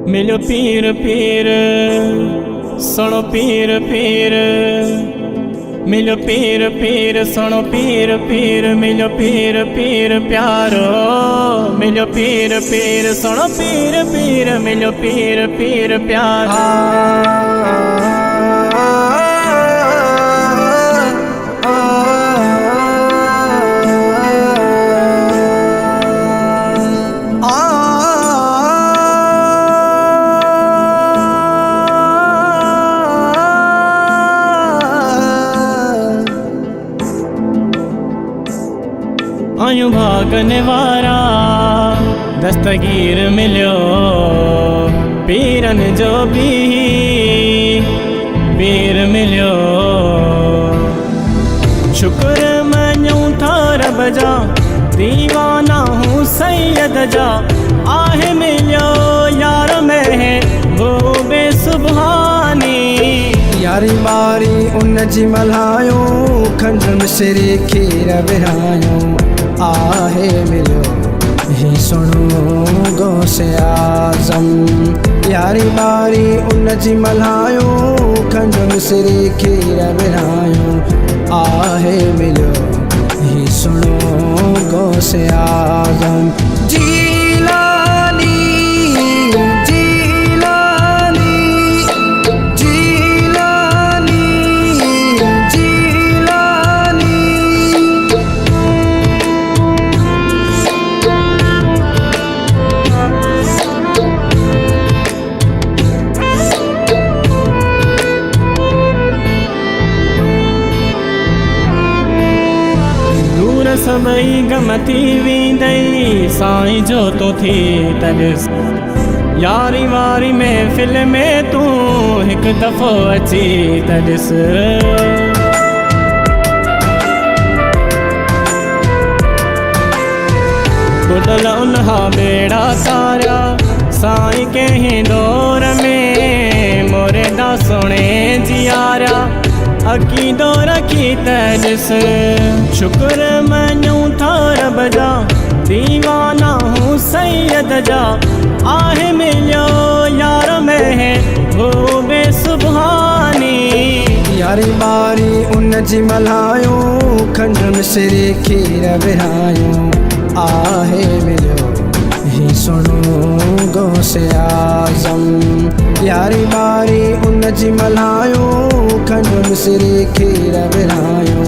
मिलो पीर पीर सुनो पीर पीर, मिलो पीर पीर सुनो पीर पीर, मिलो पीर पीर प्यारो, मिलो पीर पीर सुनो पीर पीर, मिलो पीर पीर प्यारो। आयु भागने वारा दस्तगीर मिलो, पीरन जो भी पीर मिलो। शुक्र मनु थार बजा, दीवाना हूँ सैयद जा, आहे मिलो यार में है वो बेसुबहानी। यारी बारी उन जी मल्हायो, खंड मिसरी खीर विरायो, आहे मिलो ही सुनो गौसे आज़म। यारी बारी उन जी मल्हायो, खंड मिसरी खीर विरायो, आहे मिलो ही सुनो गौसे आज़म। जीलानी जीलानी जीलानी जीलानी। दूर सबई गमती वींदई, साईं जो तो थी तॾिस। यारी वारी महफ़िल में तू हिकु दफ़ो अची तॾिस। ॿुधल उनहा बेड़ा तारिया, साईं कंहिं दौर में मोरेदा सुणे जियारिया, अकीदो रखी तॾिस। शुक्र मनु थार बजा, दीवाना हूँ सैयद जा, आहे मिलो यार में है वो बेसुबहानी। यारी बारी उन जी मल्हायो, खंड मिसरी खीर विरायो, आहे मिलो ही सुनो गौसे आज़म। यारी बारी उन जी मल्हायो, खंड मिसरी खीर विरायो,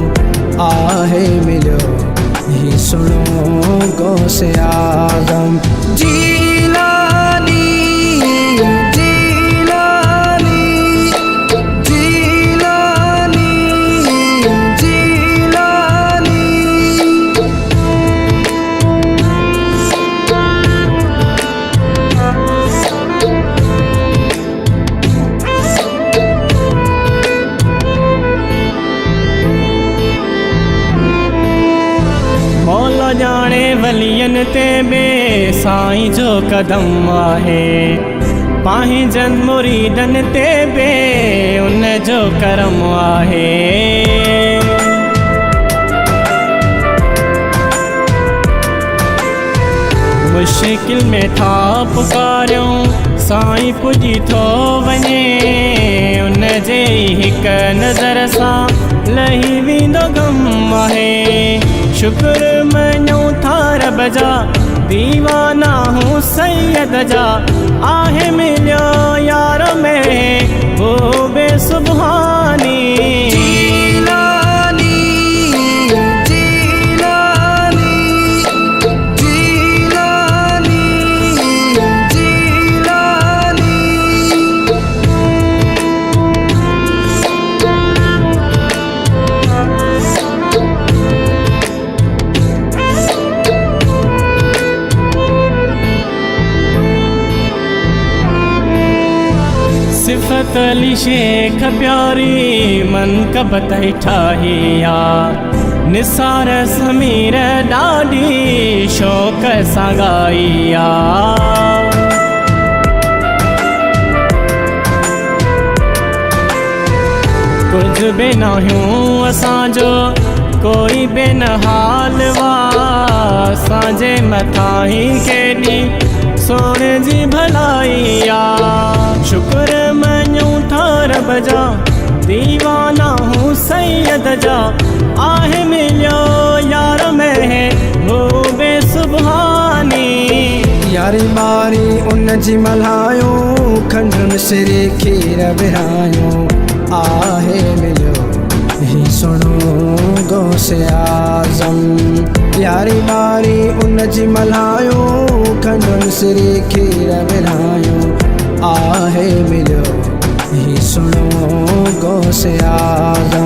आहे मिलो ही सुनो गौसे आज़म। जीलानी जीलानी जीलानी जीलानी। मौला जाने वलियन ते बे साईं जो कदम आहे, पांहिंजन मुरीदन ते बे उन जो करम आहे। मुश्किल में था पुकारियूं, साईं पुॼी थो वञे, उन जे हिक नज़र सां लही वेंदो गम आहे। शुक्र मनु थार बजा, दीवाना हूँ सैयद जा, आहे मिलो यार में वो बेसुबहानी। जीलानी जीलानी जीलानी जीलानी। सिफत अली शेख प्यारी मनकबत ठाहिया, निसार समीर ॾाढी शौक़ सां ॻाइया। कुझु बि न हुयूं असांजो, कोई बेनहाल वा, असांजे मथां ई केॾी सोने जी भलाइया शुक्र मञूं था रब जा दीवाना हूँ सैयद जा आहे मिलियो यार में है वो बेसुबहानी यारी मारी उन जी मल्हायो खंड मिसरी खीर विरायो आहे मिलियो ही सुनो गौसे आज़म यारी मारी उन जी मल्हायो खंड मिसरी खीर विरायो आहे मिलियो ही सुनो गौसे आज़म।